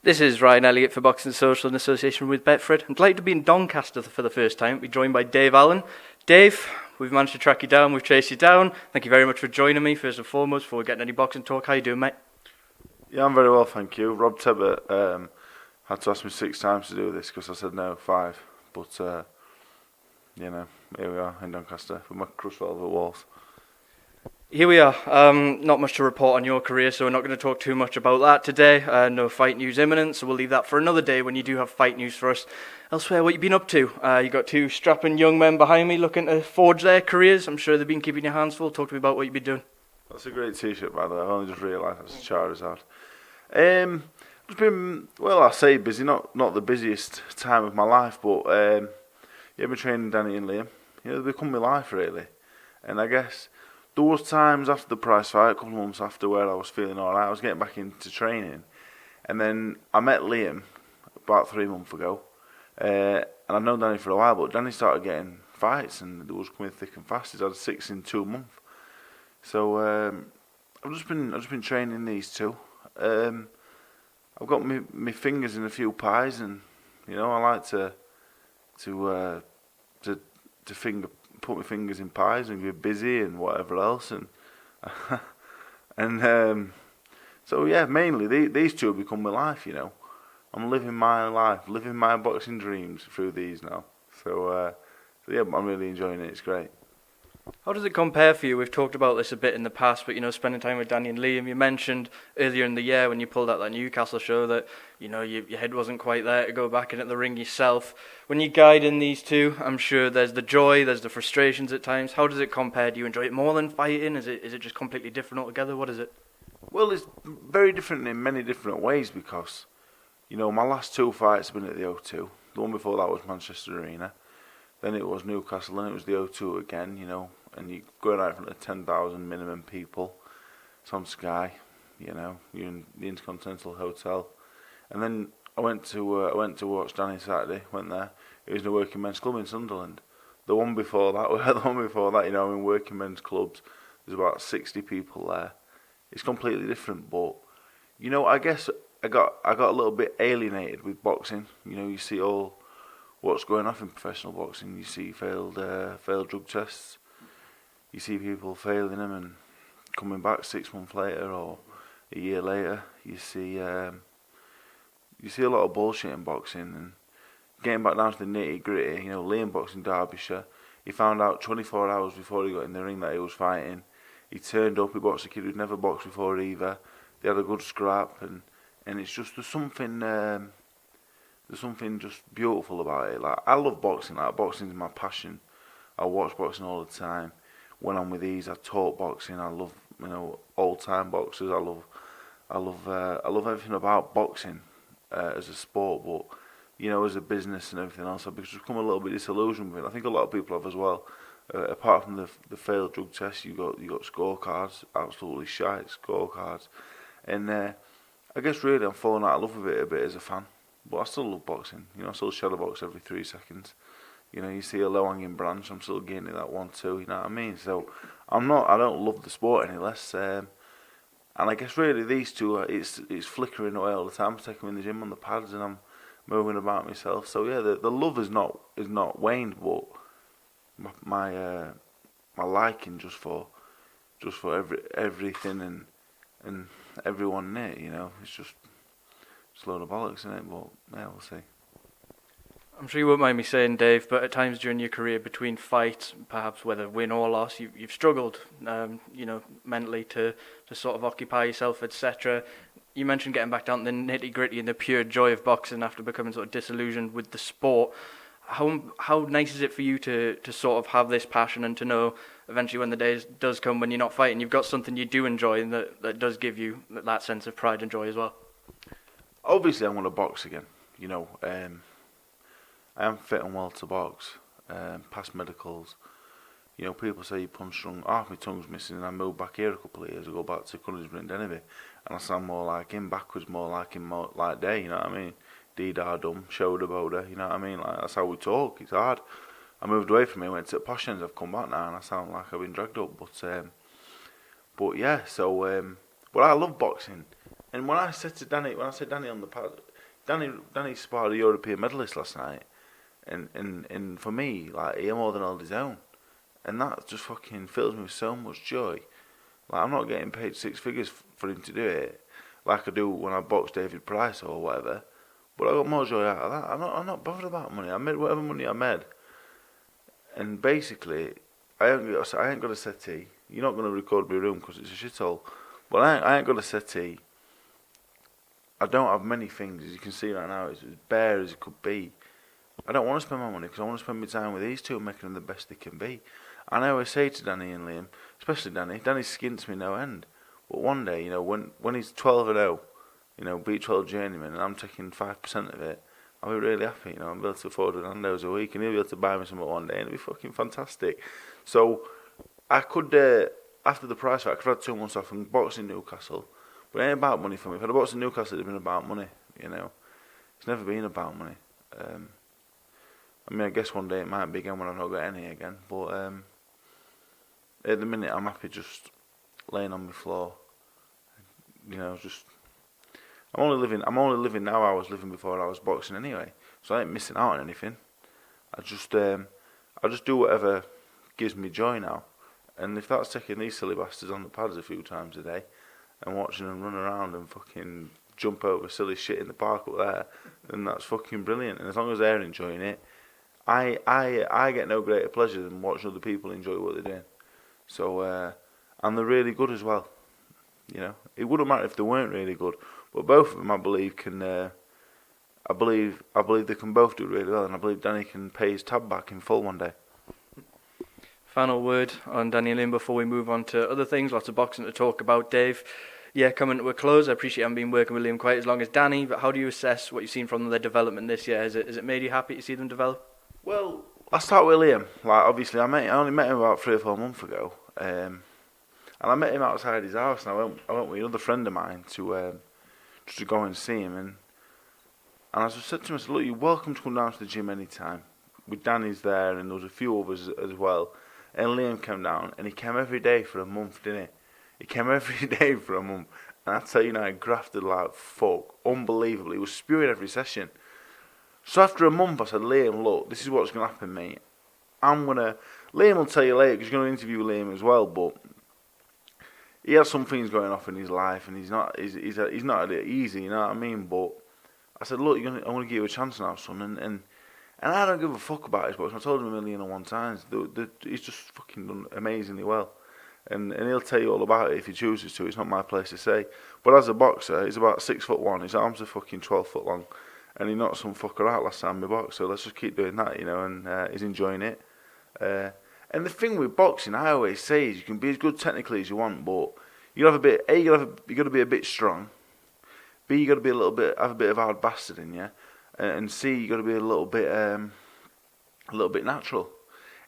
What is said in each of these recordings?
This is Ryan Elliott for Boxing Social in association with Betfred. I'm delighted to be in Doncaster for the first time. We're joined by Dave Allen. Dave, we've managed to track you down, we've chased you down. Thank you very much for joining me, first and foremost, before we get any boxing talk. How you doing, mate? Yeah, I'm very well, thank you. Rob Tebbert had to ask me 6 times to do this because I said no, 5. But, here we are in Doncaster with my crushed velvet walls. Here we are. Not much to report on your career, so we're not going to talk too much about that today. No fight news imminent, so we'll leave that for another day when you do have fight news for us. Elsewhere, what you've been up to? You've got 2 strapping young men behind me looking to forge their careers. I'm sure they've been keeping your hands full. Talk to me about what you've been doing. That's a great t-shirt, by the way. I've only just realised that's a Charizard. I've been, I say busy, not the busiest time of my life, but I've been training Danny and Liam. They've become my life, really. And I guess there was times after the prize fight, a couple of months after, where I was feeling alright. I was getting back into training. And then I met Liam about 3 months ago. And I've known Danny for a while, but Danny started getting fights and it was coming thick and fast. He's had 6 in 2 months. So I've just been training these 2. I've got my fingers in a few pies, and I like to put my fingers in pies and get busy and whatever else, and so yeah, mainly these 2 have become my life. I'm living my life, living my boxing dreams through these now. So yeah, I'm really enjoying it. It's great. How does it compare for you? We've talked about this a bit in the past, but spending time with Danny and Liam, you mentioned earlier in the year when you pulled out that Newcastle show that your head wasn't quite there to go back into the ring yourself. When you're guiding these 2, I'm sure there's the joy, there's the frustrations at times. How does it compare? Do you enjoy it more than fighting? Is it just completely different altogether? What is it? Well, it's very different in many different ways because my last 2 fights have been at the O2. The one before that was Manchester Arena. Then it was Newcastle, and it was the O2 again, and you're going out in front of 10,000 minimum people. It's on Sky, you're in the Intercontinental Hotel. And then I went to watch Danny Saturday, went there. It was in a working men's club in Sunderland. The one before that, in working men's clubs, there's about 60 people there. It's completely different, but, I guess I got a little bit alienated with boxing. You see all what's going on in professional boxing. You see failed drug tests. You see people failing them and coming back 6 months later or a year later. You see a lot of bullshit in boxing, and getting back down to the nitty gritty. Liam boxed in Derbyshire. He found out 24 hours before he got in the ring that he was fighting. He turned up. He boxed a kid who'd never boxed before either. They had a good scrap, and it's just there's something just beautiful about it. Like, I love boxing. Like, boxing's my passion. I watch boxing all the time. When I'm with these, I talk boxing. I love, old time boxers. I love everything about boxing as a sport. But as a business and everything else, I've become a little bit disillusioned with it. I think a lot of people have as well. Apart from the failed drug test, you got scorecards, absolutely shite scorecards, and I guess really I'm falling out of love with it a bit as a fan. But I still love boxing. I still shadow box every 3 seconds. You see a low-hanging branch, I'm still getting it that 1-2, you know what I mean? So I don't love the sport any less. And I guess really these 2, it's flickering away all the time. I take them in the gym on the pads and I'm moving about myself. So yeah, the love is not waned, but my liking just for everything and everyone in it, it's just a load of bollocks, isn't it? But yeah, we'll see. I'm sure you won't mind me saying, Dave, but at times during your career, between fights, perhaps whether win or loss, you've struggled, mentally to sort of occupy yourself, etc. You mentioned getting back down to the nitty-gritty and the pure joy of boxing after becoming sort of disillusioned with the sport. How nice is it for you to sort of have this passion and to know eventually when the day does come when you're not fighting, you've got something you do enjoy and that does give you that sense of pride and joy as well? Obviously, I want to box again. I am fit and well to box. Past medicals. People say you punch drunk. Half my tongue's missing, and I moved back here a couple of years ago, back to Cunningham and Denby, and I sound more like him backwards, more like Day. You know what I mean? Dee-dar dum, shoulder boulder. You know what I mean? Like, that's how we talk. It's hard. I moved away from it, went to the posh ends. I've come back now, and I sound like I've been dragged up. But yeah. So, but I love boxing. And when I said Danny on the pad, Danny sparred a European medalist last night, and for me, like, he more than held his own, and that just fucking fills me with so much joy. Like, I'm not getting paid six figures for him to do it, like I do when I box David Price or whatever. But I got more joy out of that. I'm not bothered about money. I made whatever money I made, and basically, I ain't got a settee. You're not gonna record my room because it's a shithole. But I ain't got a settee. I don't have many things, as you can see right now. It's as bare as it could be. I don't want to spend my money because I want to spend my time with these two and making them the best they can be. And I always say to Danny and Liam, especially Danny skints me no end. But one day, when he's 12-0, beat 12 journeymen, and I'm taking 5% of it, I'll be really happy. I'll be able to afford a Nando's a week, and he'll be able to buy me something one day, and it'll be fucking fantastic. So I could, after the prize fight, I could have had 2 months off and box in Newcastle. But it ain't about money for me. If I'd boxed in Newcastle, it'd have been about money. It's never been about money. I guess one day it might be again when I've not got any again. But at the minute, I'm happy just laying on my floor. I'm only living now. I was living before I was boxing anyway, so I ain't missing out on anything. I just do whatever gives me joy now, and if that's taking these silly bastards on the pads a few times a day, and watching them run around and fucking jump over silly shit in the park up there, then that's fucking brilliant. And as long as they're enjoying it, I get no greater pleasure than watching other people enjoy what they're doing. So and they're really good as well. It wouldn't matter if they weren't really good, but both of them, I believe, can. I believe they can both do really well, and I believe Danny can pay his tab back in full one day. Final word on Danny and Liam before we move on to other things. Lots of boxing to talk about, Dave. Yeah, coming to a close. I appreciate I haven't been working with Liam quite as long as Danny, but how do you assess what you've seen from their development this year? Has it made you happy to see them develop? Well, I'll start with Liam. Like, obviously, I only met him about 3 or 4 months ago, and I met him outside his house, and I went with another friend of mine to go and see him, and I just said to him, I said, look, you're welcome to come down to the gym anytime. With Danny's there, and there was a few others as well. And Liam came down, and he came every day for a month, didn't he? He came every day for a month. And I tell you now, he grafted like fuck. Unbelievably. He was spewing every session. So after a month, I said, Liam, look, this is what's going to happen, mate. Liam will tell you later, because you're going to interview Liam as well, but he has some things going off in his life, and he's not at it easy, you know what I mean? But I said, look, I'm going to give you a chance now, son, and I don't give a fuck about his boxing. I told him 1,001 times. He's just fucking done amazingly well. And he'll tell you all about it if he chooses to. It's not my place to say. But as a boxer, he's about 6'1". His arms are fucking 12 foot long. And he knocked some fucker out last time we boxed. So let's just keep doing that, and he's enjoying it. And the thing with boxing, I always say, is you can be as good technically as you want, but you got to be a bit strong. B, you got to be have a bit of hard bastard in you. And C, you got to be a little bit natural.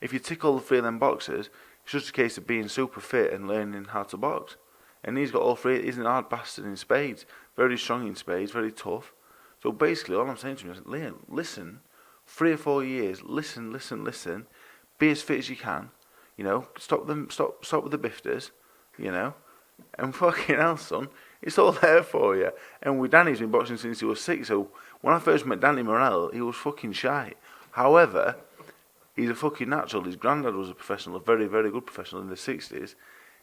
If you tick all the 3 of them boxes, it's just a case of being super fit and learning how to box. And he's got all 3. He's a hard bastard in spades, very strong in spades, very tough. So basically, all I'm saying to him is, Liam, listen, 3 or 4 years, listen. Be as fit as you can. Stop with the bifters. And fucking hell, son, it's all there for you. And with Danny, he's been boxing since he was 6. So when I first met Danny Morell, he was fucking shy. However, he's a fucking natural. His granddad was a professional, a very, very good professional in the 60s.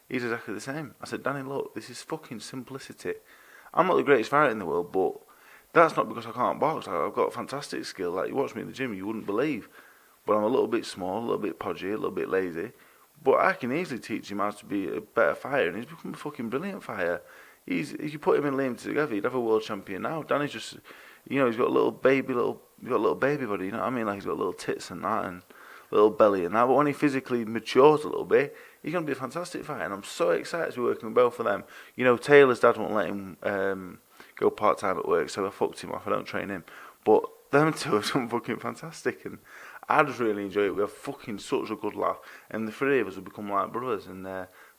He's exactly the same. I said, Danny, look, this is fucking simplicity. I'm not the greatest fighter in the world, but that's not because I can't box. I've got fantastic skill. Like, you watch me in the gym, you wouldn't believe. But I'm a little bit small, a little bit podgy, a little bit lazy. But I can easily teach him how to be a better fighter, and he's become a fucking brilliant fighter. If you put him and Liam together, you'd have a world champion now. Danny's just, he's got a little baby body, you know what I mean? Like, he's got little tits and that, and little belly and that. But when he physically matures a little bit, he's going to be a fantastic fighter, and I'm so excited to be working with both of them. Taylor's dad won't let him go part-time at work, so I fucked him off. I don't train him. But them two have done fucking fantastic, and I just really enjoy it. We have fucking such a good laugh, and the 3 of us have become like brothers, and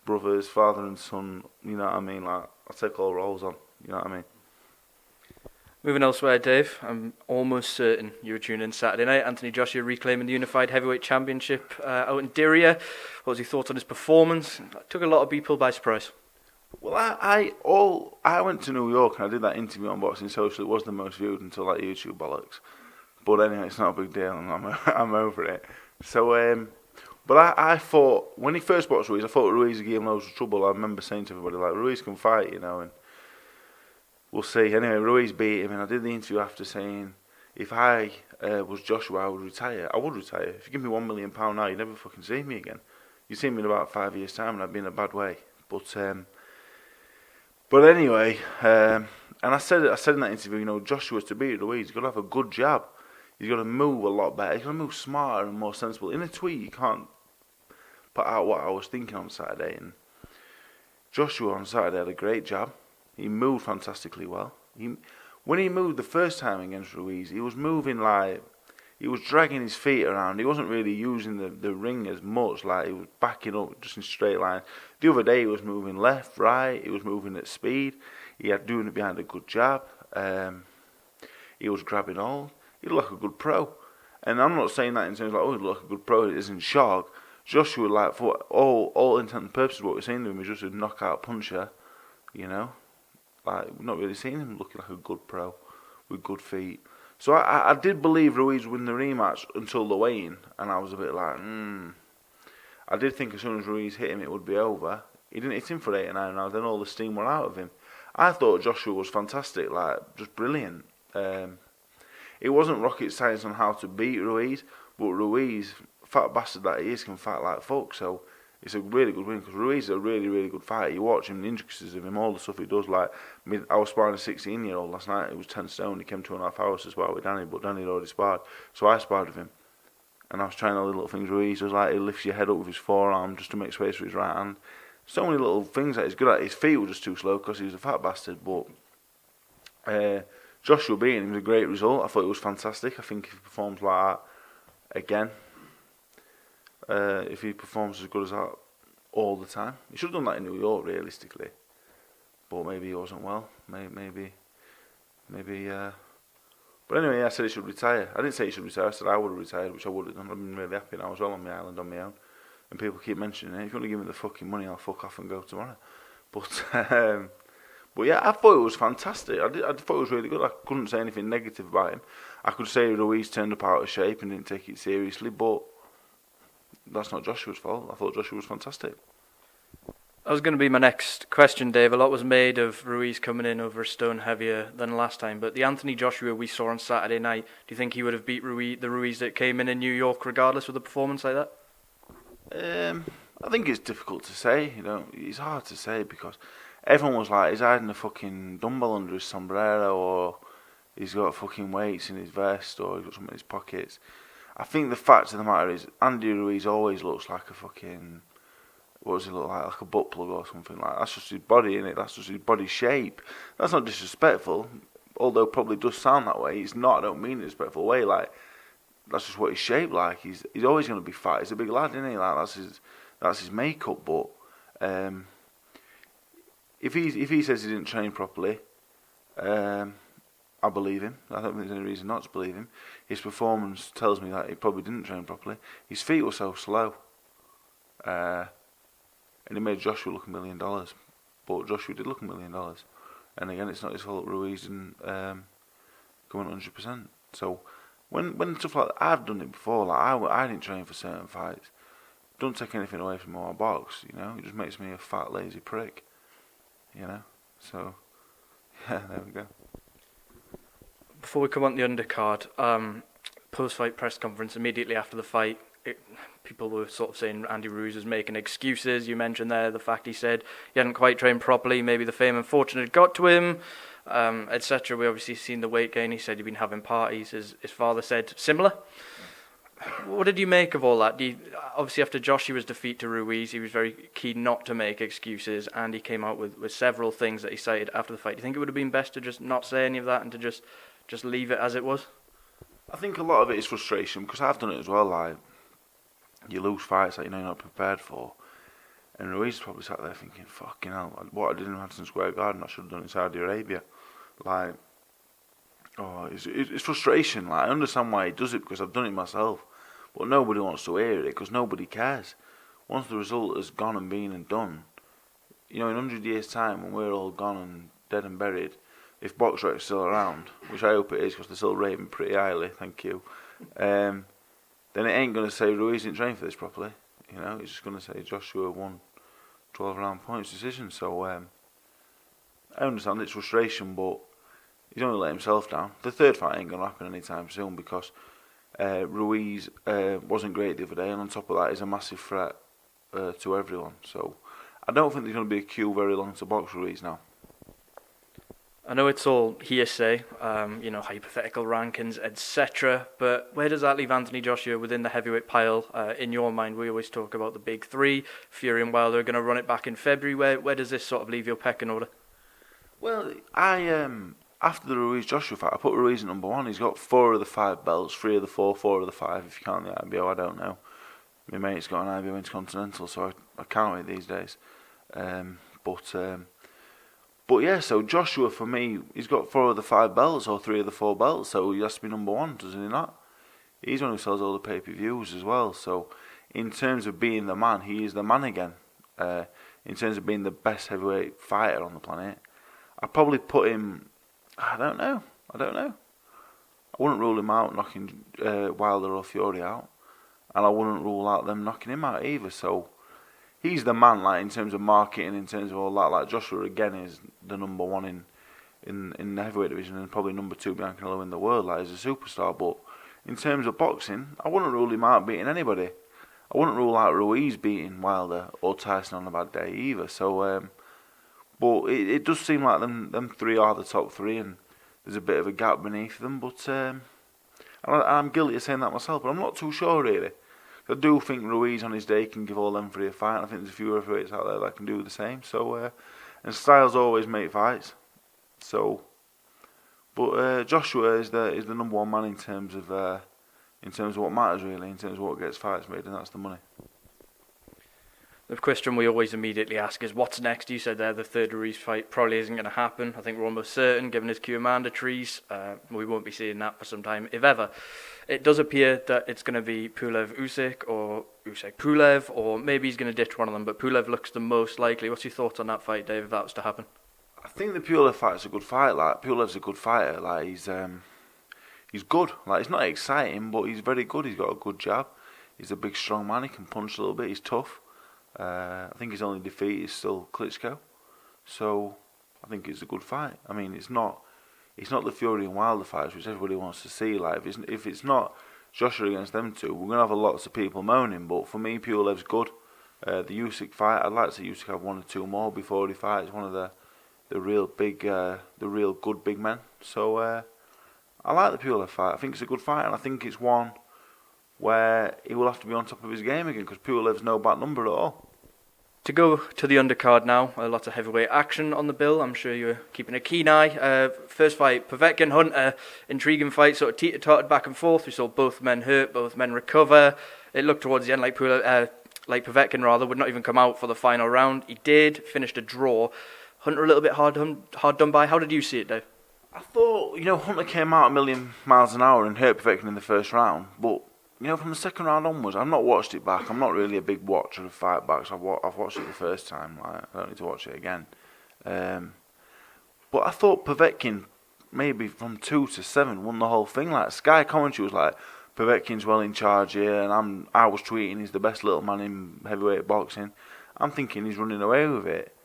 brothers, father and son, you know what I mean? Like, I take all roles on, you know what I mean? Moving elsewhere, Dave, I'm almost certain you were tuning in Saturday night. Anthony Joshua reclaiming the Unified Heavyweight Championship out in Diriyah. What was your thoughts on his performance? It took a lot of people by surprise. Well, I went to New York and I did that interview on Boxing Social. It was the most viewed until that YouTube bollocks. But anyway, it's not a big deal, and I'm over it. So, but I thought when he first boxed Ruiz, I thought Ruiz would give him loads of trouble. I remember saying to everybody like, Ruiz can fight, and we'll see. Anyway, Ruiz beat him, and I did the interview after saying, if I was Joshua, I would retire. I would retire. If you give me £1 million now, you'd never fucking see me again. You see me in about 5 years' time, and I'd be in a bad way. But anyway, and I said in that interview, Joshua's to beat Ruiz, he's got to have a good jab. He's got to move a lot better. He's got to move smarter and more sensible. In a tweet, you can't put out what I was thinking on Saturday. And Joshua on Saturday had a great jab. He moved fantastically well. When he moved the first time against Ruiz, he was moving like he was dragging his feet around. He wasn't really using the ring as much. Like he was backing up just in straight lines. The other day he was moving left, right. He was moving at speed. He had doing it behind a good jab. He was grabbing all. He looked like a good pro. And I'm not saying that in terms of like, he looked like a good pro. It isn't shock. Joshua, like for all intent and purposes, what we're saying to him is just a knockout puncher. Like we're not really seeing him looking like a good pro with good feet. So I did believe Ruiz would win the rematch until the weigh-in, and I was a bit like, I did think as soon as Ruiz hit him, it would be over. He didn't hit him for 8 or 9 rounds, then all the steam went out of him. I thought Joshua was fantastic, like, just brilliant. It wasn't rocket science on how to beat Ruiz, but Ruiz, fat bastard that he is, can fight like fuck, so it's a really good win, because Ruiz is a really, really good fighter. You watch him, the intricacies of him, all the stuff he does, like, I was sparring a 16-year-old last night, he was 10 stone, he came 2.5 hours to spar with Danny, but Danny had already sparred, so I sparred with him, and I was trying all the little things Ruiz was like, he lifts your head up with his forearm just to make space for his right hand, so many little things that he's good at. His feet were just too slow because he was a fat bastard, but Joshua beating him was a great result. I thought it was fantastic. I think if he performs like that again, if he performs as good as that all the time, he should have done that in New York realistically, but maybe he wasn't well. Maybe. But anyway, I said he should retire. I didn't say he should retire. I said I would have retired, which I would have done. I've been really happy now as well on my island on my own. And people keep mentioning it. If you want to give me the fucking money, I'll fuck off and go tomorrow. But yeah, I thought it was fantastic. I thought it was really good. I couldn't say anything negative about him. I could say Ruiz turned up out of shape and didn't take it seriously, but that's not Joshua's fault. I thought Joshua was fantastic. That was going to be my next question, Dave. A lot was made of Ruiz coming in over a stone heavier than last time, but the Anthony Joshua we saw on Saturday night, do you think he would have beat the Ruiz that came in New York regardless with a performance like that? I think it's difficult to say, it's hard to say because everyone was like, he's hiding a fucking dumbbell under his sombrero, or he's got fucking weights in his vest, or he's got something in his pockets. I think the fact of the matter is, Andy Ruiz always looks like a fucking, what does he look like a butt plug or something like that. That's just his body, innit? That's just his body shape. That's not disrespectful, although it probably does sound that way. It's not, I don't mean it in a respectful way, like, that's just what he's shaped like. He's always going to be fat. He's a big lad, isn't he? Like that's his makeup. But if he says he didn't train properly, I believe him. I don't think there's any reason not to believe him. His performance tells me that he probably didn't train properly. His feet were so slow, and he made Joshua look $1 million. But Joshua did look $1 million. And again, it's not his fault. Ruiz didn't go on 100%. So. When stuff like that, I've done it before, like I didn't train for certain fights. Don't take anything away from my box, it just makes me a fat, lazy prick, so, yeah, there we go. Before we come on the undercard, post-fight press conference, immediately after the fight, people were sort of saying Andy Ruiz was making excuses. You mentioned there the fact he said he hadn't quite trained properly, maybe the fame and fortune had got to him, etc. We obviously seen the weight gain. He said he'd been having parties. His father said similar. What did you make of all that? Obviously, after Joshua's defeat to Ruiz, he was very keen not to make excuses, and he came out with several things that he cited after the fight. Do you think it would have been best to just not say any of that and to just leave it as it was? I think a lot of it is frustration, because I've done it as well. Like, you lose fights that you're not prepared for, and Ruiz probably sat there thinking, fucking hell, what I did in Madison Square Garden I should have done in Saudi Arabia. Like, it's frustration. Like, I understand why he does it, because I've done it myself, but nobody wants to hear it because nobody cares. Once the result has gone and been and done, in 100 years' time, when we're all gone and dead and buried, if BoxRec's still around, which I hope it is because they still rate me pretty highly, thank you, then it ain't going to say Ruiz didn't train for this properly. It's just going to say Joshua won 12-round points decision. So I understand it's frustration, but he's only let himself down. The third fight ain't going to happen anytime soon because Ruiz wasn't great the other day, and on top of that, he's a massive threat to everyone. So I don't think there's going to be a queue very long to box Ruiz now. I know it's all hearsay, hypothetical rankings, etc. But where does that leave Anthony Joshua within the heavyweight pile? In your mind, we always talk about the big three. Fury and Wilder are going to run it back in February. Where does this sort of leave your pecking order? Well, after the Ruiz-Joshua fight, I put Ruiz at number 1. He's got 4 of the 5 belts, 3 of the 4, 4 of the 5, if you count the IBO, I don't know. My mate's got an IBO Intercontinental, so I count it these days. But yeah, so Joshua, for me, he's got 4 of the 5 belts, or 3 of the 4 belts, so he has to be number 1, doesn't he not? He's the one who sells all the pay-per-views as well, so in terms of being the man, he is the man again. In terms of being the best heavyweight fighter on the planet, I'd probably put him, I don't know. I wouldn't rule him out knocking Wilder or Fury out, and I wouldn't rule out them knocking him out either. So he's the man, like in terms of marketing, in terms of all that. Like Joshua again is the number 1 in the heavyweight division, and probably number 2 behind Canelo in the world. Like he's a superstar. But in terms of boxing, I wouldn't rule him out beating anybody. I wouldn't rule out Ruiz beating Wilder or Tyson on a bad day either. So. But it does seem like them 3 are the top 3, and there's a bit of a gap beneath them. But I'm guilty of saying that myself, but I'm not too sure really. I do think Ruiz on his day can give all them 3 a fight. And I think there's a few heavyweights out there that can do the same. So and styles always make fights. So, but Joshua is the number 1 man in terms of what matters really, in terms of what gets fights made, and that's the money. The question we always immediately ask is, what's next? You said there the third Ruiz fight probably isn't going to happen. I think we're almost certain, given his Q mandatories. We won't be seeing that for some time, if ever. It does appear that it's going to be Pulev-Usyk or Usyk-Pulev, or maybe he's going to ditch one of them, but Pulev looks the most likely. What's your thoughts on that fight, Dave, if that was to happen? I think the Pulev fight's a good fight. Like Pulev's a good fighter. Like he's good. Like it's not exciting, but he's very good. He's got a good jab. He's a big, strong man. He can punch a little bit. He's tough. I think his only defeat is still Klitschko, so I think it's a good fight. I mean, it's not the Fury and Wilder fights which everybody wants to see. Like if it's not Joshua against them 2, we're gonna have lots of people moaning. But for me, Pulev's good. The Usyk fight, I'd like to see Usyk have 1 or 2 more before he fights one of the real good big men. So I like the Pulev fight. I think it's a good fight, and I think it's one where he will have to be on top of his game again because Pulev's no bad number at all. To go to the undercard now, a lot of heavyweight action on the bill. I'm sure you're keeping a keen eye. First fight, Povetkin and Hunter, intriguing fight, sort of teeter-tottered back and forth. We saw both men hurt, both men recover. It looked towards the end like Povetkin would not even come out for the final round. He did, finished a draw. Hunter a little bit hard done by. How did you see it, Dave? I thought, Hunter came out a million miles an hour and hurt Povetkin in the first round, but from the second round onwards, I've not watched it back. I'm not really a big watcher of fight backs. I've watched it the first time. I don't need to watch it again. But I thought Povetkin, maybe from 2 to 7, won the whole thing. Like Sky commentary was like, Povetkin's well in charge here, and I was tweeting he's the best little man in heavyweight boxing. I'm thinking he's running away with it.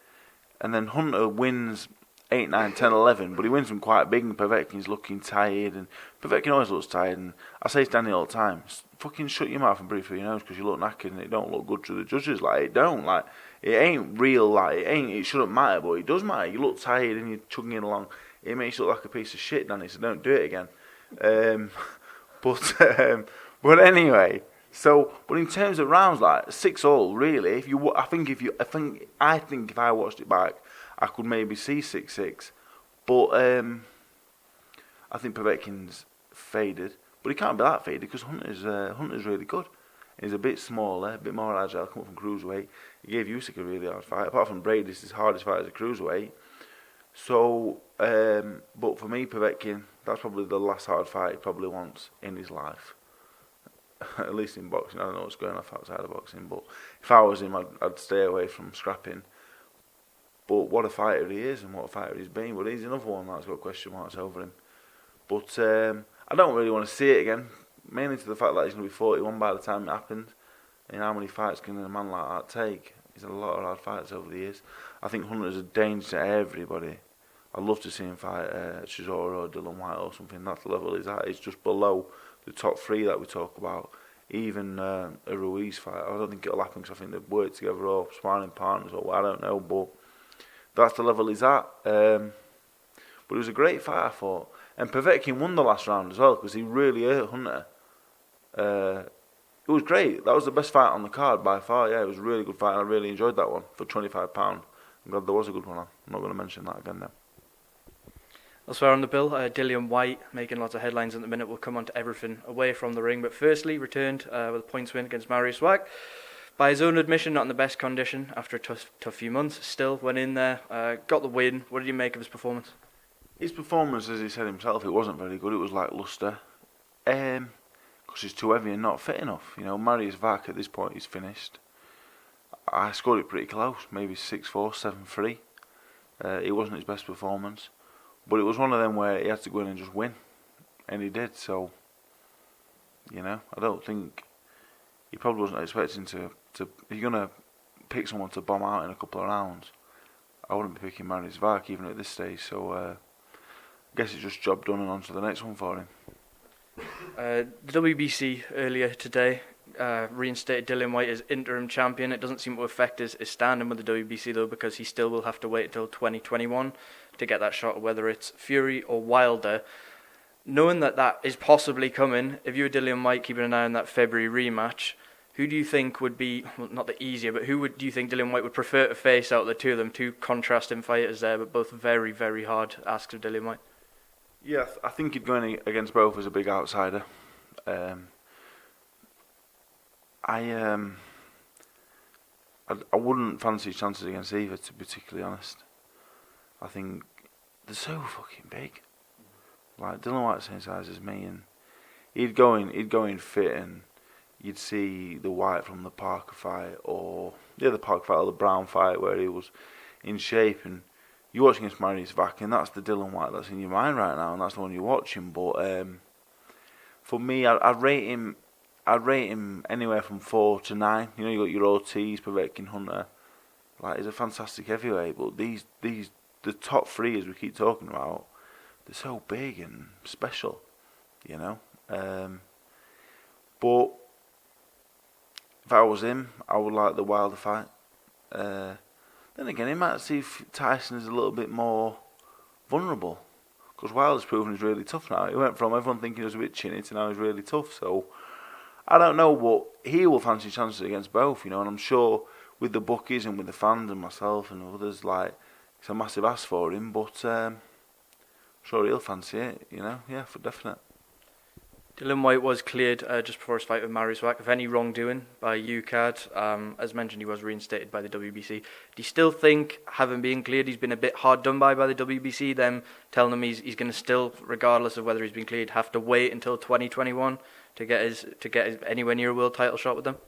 And then Hunter wins 8, 9, 10, 11, but he wins them quite big, and Povetkin's looking tired, and Povetkin always looks tired, and I say to Danny all the time, fucking shut your mouth and breathe through your nose because you look knackered and it don't look good to the judges. Like, it don't. Like, it ain't real. Like, it shouldn't matter, but it does matter. You look tired and you're chugging along. It makes you look like a piece of shit, Danny, so don't do it again. But anyway, but in terms of rounds, like 6-all, really, I think if I watched it back, I could maybe see 6-6. But I think Povetkin's faded. But he can't be that faded because Hunter's really good. He's a bit smaller, a bit more agile, come up from cruiserweight. He gave Usyk a really hard fight. Apart from Brady, it's his hardest fight as a cruiserweight. So, but for me, Povetkin, that's probably the last hard fight he probably wants in his life. At least in boxing. I don't know what's going on outside of boxing, but if I was him, I'd stay away from scrapping. But what a fighter he is and what a fighter he's been. But he's another one that's got question marks over him. But I don't really want to see it again, mainly to the fact that he's going to be 41 by the time it happens. And how many fights can a man like that take? He's had a lot of hard fights over the years. I think Hunter's a danger to everybody. I'd love to see him fight Chisora or Dillian White or something. That's the level he's at. He's just below the top three that we talk about. Even a Ruiz fight, I don't think it'll happen because I think they've worked together or sparring partners or I don't know. But that's the level he's at. But it was a great fight, I thought. And Povetkin won the last round as well because he really hurt Hunter. It was great. That was the best fight on the card by far. Yeah, it was a really good fight. I really enjoyed that one for £25. I'm glad there was a good one on. I'm not going to mention that again now. Elsewhere on the bill, Dillian White making lots of headlines at the minute. We'll come on to everything away from the ring. But firstly, returned with a points win against Mariusz Wach. By his own admission, not in the best condition after a tough few months. Still went in there, got the win. What did you make of his performance? His performance, as he said himself, it wasn't very good. It was lacklustre. Because he's too heavy and not fit enough. You know, Mariusz Wach at this point he's finished. I scored it pretty close, maybe 6-4, 7-3. It wasn't his best performance. But it was one of them where he had to go in and just win. And he did, so, you know, I don't think, he probably wasn't expecting to if you're going to pick someone to bomb out in a couple of rounds, I wouldn't be picking Mariusz Wach even at this stage, so I guess it's just job done and on to the next one for him. The WBC earlier today reinstated Dillian White as interim champion. It doesn't seem to affect his standing with the WBC though, because he still will have to wait until 2021 to get that shot, whether it's Fury or Wilder. Knowing that is possibly coming, if you were Dillian White keeping an eye on that February rematch, who do you think would be, well, not the easier, but do you think Dillian White would prefer to face out of the two of them? Two contrasting fighters there, but both very, very hard asks of Dillian White. Yeah, I think he'd go in against both as a big outsider. I wouldn't fancy his chances against either, to be particularly honest. I think they're so fucking big. Like Dillian White's the same size as me, and he'd go in fit, and you'd see the White from the Parker fight, or the Parker fight, or the Brown fight, where he was in shape, and you're watching against Mariusz Wach, and that's the Dillian White that's in your mind right now, and that's the one you're watching. But for me, I'd rate him anywhere from 4 to 9. You know, you got your OTs, Povetkin, Hunter. Like, he's a fantastic heavyweight, but the top three, as we keep talking about, they're so big and special, you know. But if I was him, I would like the Wilder fight. Then again, he might see if Tyson is a little bit more vulnerable, because Wilder's proven he's really tough now. He went from everyone thinking he was a bit chinny to now he's really tough. So I don't know, but he will fancy chances against both, you know. And I'm sure with the bookies and with the fans and myself and others, like, it's a massive ask for him, but sure he'll fancy it, you know. Yeah, for definite. Dillian White was cleared just before his fight with Mariusz Wach of any wrongdoing by UCAD. As mentioned, he was reinstated by the WBC. Do you still think, having been cleared, he's been a bit hard done by the WBC, them telling him he's going to still, regardless of whether he's been cleared, have to wait until 2021 to get his anywhere near a world title shot with them?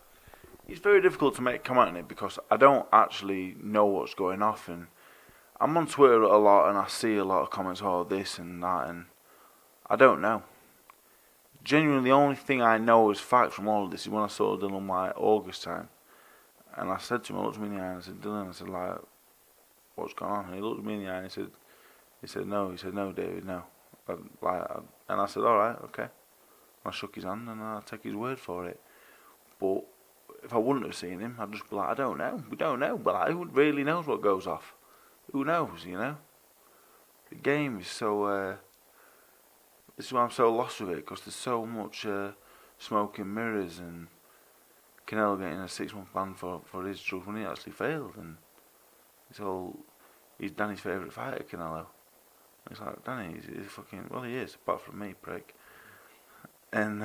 It's very difficult to make a comment on it because I don't actually know what's going off, and I'm on Twitter a lot and I see a lot of comments, oh, this and that, and I don't know. Genuinely, the only thing I know as fact from all of this is when I saw Dillian White August time, and I said to him, I looked me in the eye and I said, Dillian, I said, like, what's going on? And he looked me in the eye and he said, no, David, no. And I said, all right, okay. I shook his hand and I take his word for it. But if I wouldn't have seen him, I'd just be like, I don't know, we don't know. But like, who really knows what goes off? Who knows, you know? The game is so. This is why I'm so lost with it, because there's so much smoke and mirrors, and Canelo getting a 6-month ban for his drugs when he actually failed, and he's Danny's favourite fighter, Canelo. It's like, Danny, he's fucking, well, he is, apart from me, prick. And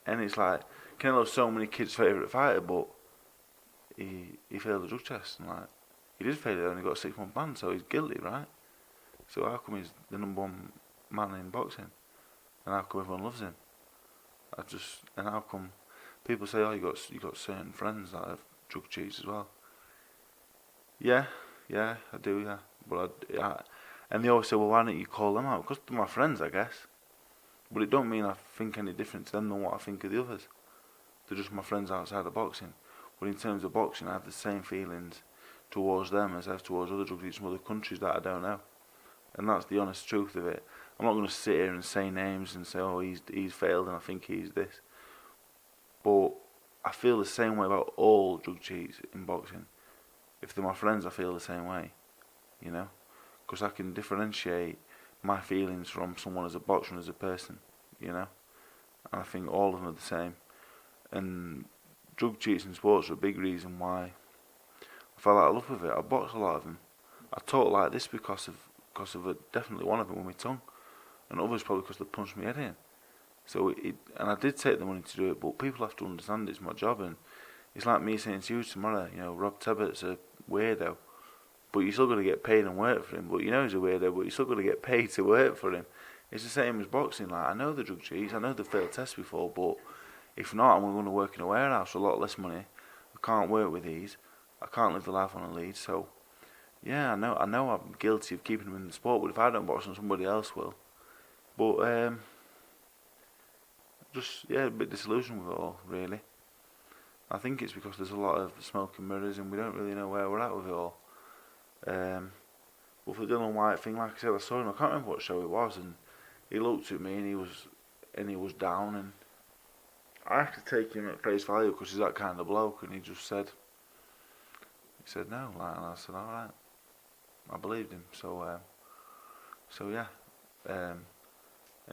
it's like, Canelo's so many kids' favourite fighter, but he failed the drug test, and like, he did fail it, and he got a 6-month ban, so he's guilty, right? So how come he's the number one man in boxing, and how come everyone loves him? And how come people say, oh, you got certain friends that have drug cheats as well? Yeah, Yeah, I do, yeah. And they always say, well, why don't you call them out? Because they're my friends, I guess. But it don't mean I think any different to them than what I think of the others. They're just my friends outside of boxing. But in terms of boxing, I have the same feelings towards them as I have towards other drug dealers from other countries that I don't know. And that's the honest truth of it. I'm not going to sit here and say names and say, oh, he's failed and I think he's this. But I feel the same way about all drug cheats in boxing. If they're my friends, I feel the same way, you know, because I can differentiate my feelings from someone as a boxer and as a person, you know, and I think all of them are the same. And drug cheats in sports are a big reason why I fell out of love with it. I boxed a lot of them. I talk like this because of definitely one of them with my tongue, and others probably because they punched me head in. So and I did take the money to do it, but people have to understand it's my job, and it's like me saying to you tomorrow, you know, Rob Tebbett's a weirdo, but you still got to get paid and work for him. But you know he's a weirdo, but you still got to get paid to work for him. It's the same as boxing. Like, I know the drug cheats, I know they've failed tests before, but if not, I'm going to work in a warehouse for a lot less money. I can't work with these. I can't live a life on a lead. So yeah, I know I'm guilty of keeping them in the sport, but if I don't box them, somebody else will. But just a bit disillusioned with it all, really. I think it's because there's a lot of smoke and mirrors and we don't really know where we're at with it all. But for the Dillian White thing, like I said, I saw him, I can't remember what show it was, and he looked at me and he was down, and I have to take him at face value because he's that kind of bloke, and he said no, like, and I said, alright. I believed him, so yeah. And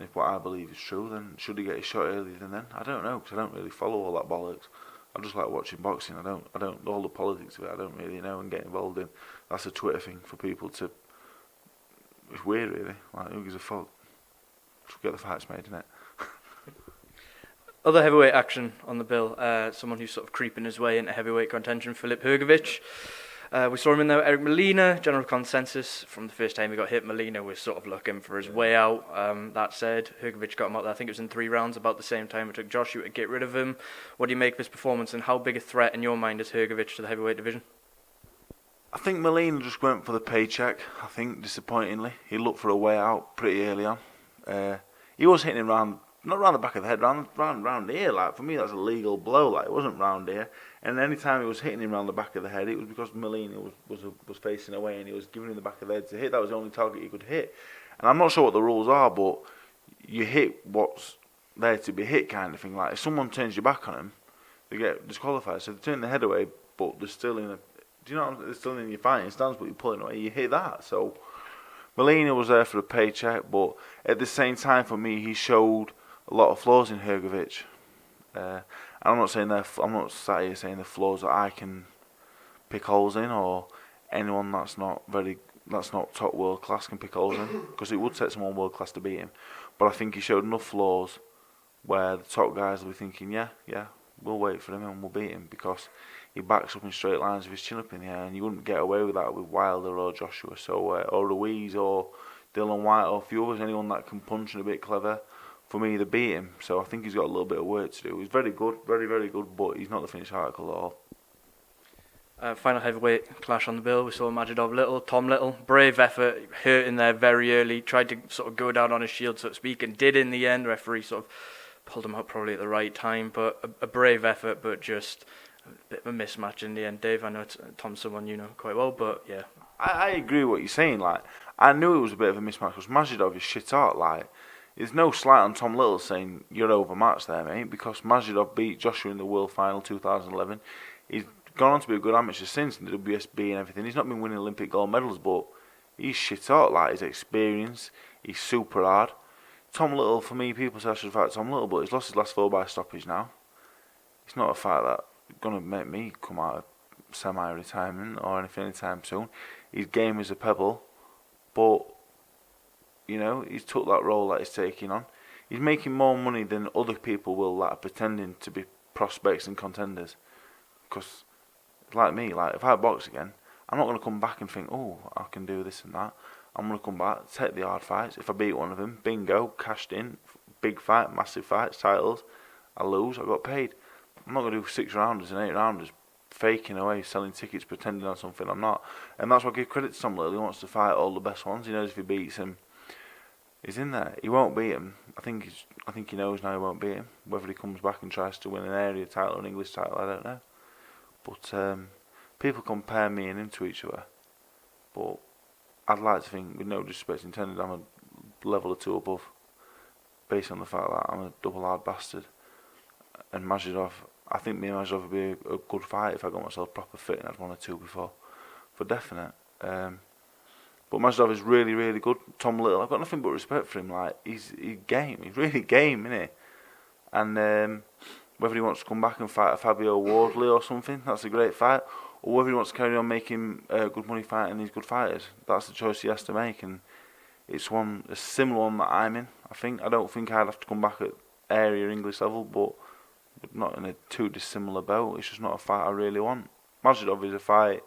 if what I believe is true, then should he get his shot earlier than then? I don't know, because I don't really follow all that bollocks. I just like watching boxing. I don't all the politics of it. I don't really know and get involved in. That's a Twitter thing for people to. It's weird, really. Like, who gives a fuck? Just get the fights made, innit? Other heavyweight action on the bill. Someone who's sort of creeping his way into heavyweight contention, Filip Hrgović. We saw him in there with Eric Molina. General consensus from the first time he got hit, Molina was sort of looking for his way out. That said, Hrgović got him out there. I think it was in 3 rounds, about the same time it took Joshua to get rid of him. What do you make of his performance, and how big a threat in your mind is Hrgović to the heavyweight division? I think Molina just went for the paycheck. I think, disappointingly, he looked for a way out pretty early on. He was hitting him not round the back of the head, round here. Like, for me, that's a legal blow. Like, it wasn't round here. And any time he was hitting him round the back of the head, it was because Molina was facing away and he was giving him the back of the head to hit. That was the only target he could hit. And I'm not sure what the rules are, but you hit what's there to be hit, kind of thing. Like, if someone turns your back on them, they get disqualified. So if they turn the head away, but they're still in a, do you know what I'm saying? They're still in your fighting stance, but you're pulling away, you hit that. So Molina was there for a paycheck, but at the same time, for me, he showed a lot of flaws in Hrgović. I'm not sat here saying the flaws that I can pick holes in, or anyone that's not top world class can pick holes in, because it would take someone world class to beat him. But I think he showed enough flaws where the top guys will be thinking, yeah, we'll wait for him and we'll beat him, because he backs up in straight lines with his chin up in the air, and you wouldn't get away with that with Wilder or Joshua, or Ruiz or Dillian White or a few others. Anyone that can punch and a bit clever, for me, they beat him. So I think he's got a little bit of work to do. He's very good, very, very good, but he's not the finished article at all. Final heavyweight clash on the bill. We saw Majidov Tom Little. Brave effort, hurt in there very early. Tried to sort of go down on his shield, so to speak, and did in the end. The referee sort of pulled him out probably at the right time. But a brave effort, but just a bit of a mismatch in the end. Dave, I know Tom's someone you know quite well, but yeah. I agree with what you're saying. Like, I knew it was a bit of a mismatch because Majidov is shit out. Like, there's no slight on Tom Little saying you're overmatched there, mate, because Majidov beat Joshua in the World Final 2011. He's gone on to be a good amateur since in the WSB and everything. He's not been winning Olympic gold medals, but he's shit out. Like, his experience, he's super hard. Tom Little, for me, people say I should fight Tom Little, but he's lost his last 4 by stoppage now. It's not a fight that's going to make me come out of semi-retirement or anything anytime soon. His game is a pebble, but you know, he's took that role that he's taking on. He's making more money than other people will that are pretending to be prospects and contenders. Because, like me, like if I box again, I'm not going to come back and think, oh, I can do this and that. I'm going to come back, take the hard fights. If I beat one of them, bingo, cashed in, big fight, massive fights, titles. I lose, I got paid. I'm not going to do 6 rounders and 8 rounders faking away, selling tickets, pretending on something I'm not. And that's what I give credit to Tom Little. He wants to fight all the best ones. He knows if he beats him, he's in there. He won't beat him. I think he knows now he won't beat him. Whether he comes back and tries to win an area title or an English title, I don't know. But people compare me and him to each other. But I'd like to think, with no disrespect intended, I'm a level or two above, based on the fact that I'm a double hard bastard. And Mazhidov, I think me and Mazhidov would be a good fight if I got myself proper fit and had one or two before, for definite. But Mazhidov is really, really good. Tom Little, I've got nothing but respect for him. Like he's game. He's really game, isn't he? And whether he wants to come back and fight a Fabio Wardley or something, that's a great fight. Or whether he wants to carry on making good money fighting these good fighters, that's the choice he has to make. And it's a similar one that I'm in. I don't think I'd have to come back at area English level, but not in a too dissimilar boat. It's just not a fight I really want. Mazhidov is a fight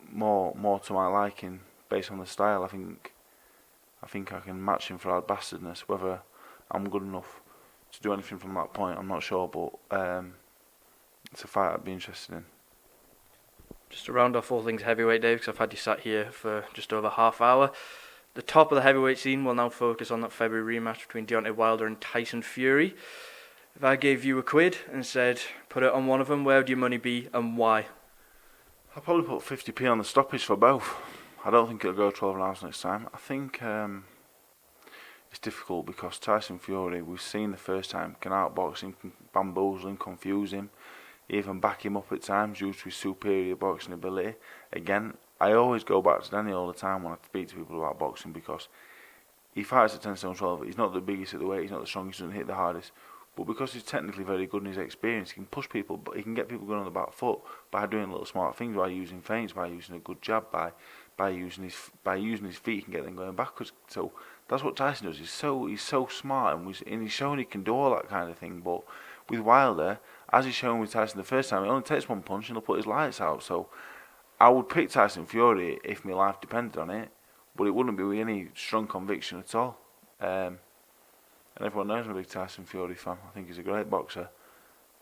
more to my liking based on the style. I think I can match him for hard bastardness. Whether I'm good enough to do anything from that point, I'm not sure, but it's a fight I'd be interested in. Just to round off all things heavyweight, Dave, because I've had you sat here for just over half hour. The top of the heavyweight scene will now focus on that February rematch between Deontay Wilder and Tyson Fury. If I gave you £1 and said put it on one of them, where would your money be and why? I'll probably put 50p on the stoppage for both. I don't think it'll go 12 rounds next time. I think it's difficult because Tyson Fury, we've seen the first time, can outbox him, can bamboozle him, confuse him, even back him up at times due to his superior boxing ability. Again, I always go back to Danny all the time when I speak to people about boxing because he fights at 10 stone 12. He's not the biggest at the weight, he's not the strongest, he doesn't hit the hardest. But because he's technically very good in his experience, he can push people, but he can get people going on the back foot by doing little smart things, by using feints, by using a good jab, by using his feet, he can get them going backwards. So that's what Tyson does. He's so smart, and he's shown he can do all that kind of thing. But with Wilder, as he's shown with Tyson the first time, it only takes one punch and he'll put his lights out. So I would pick Tyson Fury if my life depended on it, but it wouldn't be with any strong conviction at all. And everyone knows I'm a big Tyson Fury fan. I think he's a great boxer,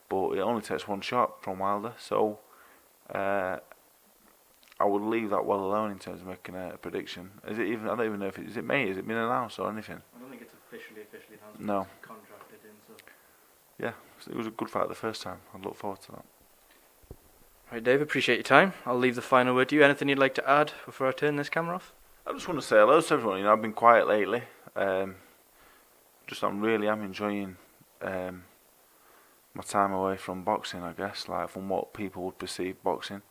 but it only takes one shot from Wilder. So I would leave that well alone in terms of making a prediction. Is it even? I don't even know if is it made. Has it been announced or anything? I don't think it's officially announced. No. It's contracted in. So. Yeah, it was a good fight the first time. I look forward to that. Right, Dave, appreciate your time. I'll leave the final word to you. Anything you'd like to add before I turn this camera off? I just want to say hello to everyone. I've been quiet lately. I'm enjoying my time away from boxing, I guess, like from what people would perceive boxing.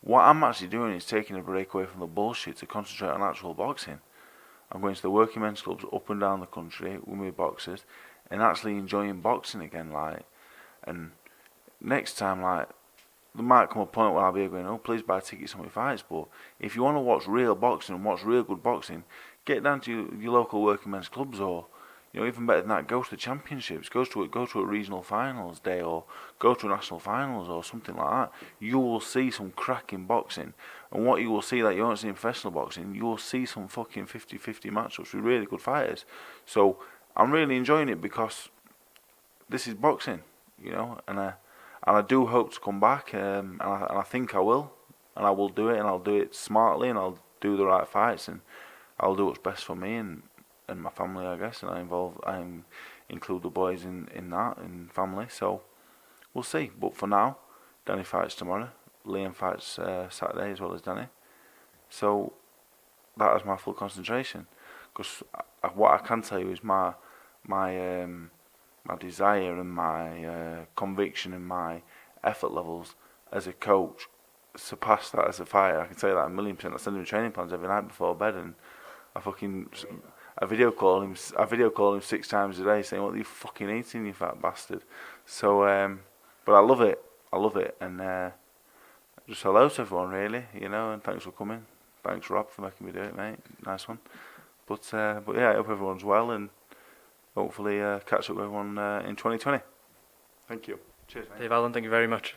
What I'm actually doing is taking a break away from the bullshit to concentrate on actual boxing. I'm going to the working men's clubs up and down the country with my boxers and actually enjoying boxing again, and next time, there might come a point where I'll be going, oh, please buy tickets on my fights, but if you want to watch real boxing and watch real good boxing, get down to your local working men's clubs, or even better than that, go to the championships, go to a regional finals day, or go to a national finals or something like that. You will see some cracking boxing, and what you will see that you won't see in professional boxing, you will see some fucking 50-50 matchups with really good fighters. So I'm really enjoying it because this is boxing, and I do hope to come back, and I think I will, and I will do it, and I'll do it smartly, and I'll do the right fights, and I'll do what's best for me and my family, I guess, and I include the boys in that, and family, so we'll see. But for now, Danny fights tomorrow, Liam fights Saturday as well as Danny, so that is my full concentration, because what I can tell you is my desire and my conviction and my effort levels as a coach surpass that as a fighter. I can tell you that 1,000,000%. I send him training plans every night before bed, and I video call him 6 times a day, saying, "What are you fucking eating, you fat bastard?" So, but I love it, and just hello to everyone, really, and thanks for coming. Thanks, Rob, for making me do it, mate. Nice one. But yeah, I hope everyone's well, and hopefully catch up with everyone in 2020. Thank you. Cheers, mate. Dave Allen, thank you very much.